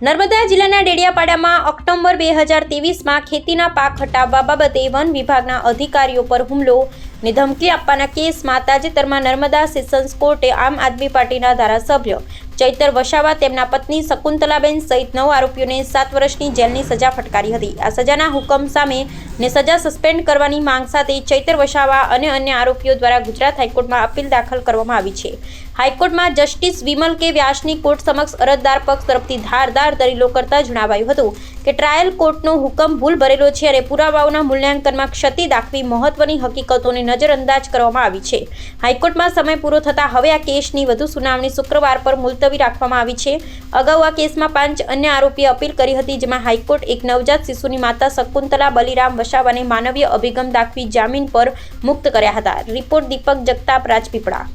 નર્મદા જિલ્લાના ડેડિયાપાડામાં ઓક્ટોબર 2023માં ખેતીના પાક હટાવવા બાબતે વન વિભાગના અધિકારીઓ પર હુમલો ને ધમકી આપવાના કેસમાં તાજેતરમાં નર્મદા સેશન્સ કોર્ટે આમ આદમી પાર્ટીના ધારાસભ્ય ચૈતર વસાવા તેમના પત્ની શકુંતલાબેન સહિત 9 આરોપીઓને 7 વર્ષની જેલની સજા ફટકારી હતી। આ સજાના હુકમ સામે ને સજા સસ્પેન્ડ કરવાની માંગ સાથે ચૈતર વસાવા અને અન્ય આરોપીઓ દ્વારા ગુજરાત હાઈકોર્ટમાં અપીલ દાખલ કરવામાં આવી છે। હાઈકોર્ટમાં જસ્ટિસ વિમલ કે વ્યાસની કોર્ટ સમક્ષ અરજદાર પક્ષ તરફથી ધારદાર દલીલો કરતા જણાવાયું હતું કે ટ્રાયલ કોર્ટનો હુકમ ભૂલ ભરેલો છે અને પુરાવાઓના મૂલ્યાંકનમાં ક્ષતિ દાખવી મહત્વની હકીકતોને નજરઅંદાજ કરવામાં આવી છે। હાઈકોર્ટમાં સમય પૂરો થતાં હવે આ કેસની વધુ સુનાવણી શુક્રવાર પર મુલતવી રાખવામાં આવી છે। અગાઉ આ કેસમાં 5 અન્ય આરોપીએ અપીલ કરી હતી, જેમાં હાઈકોર્ટ એક નવજાત શિશુની માતા શકુંતલા બલિરામ વસાવાને માનવીય અભિગમ દાખવી જામીન પર મુક્ત કર્યા હતા। રિપોર્ટ દીપક જગતાપ, રાજપીપળા।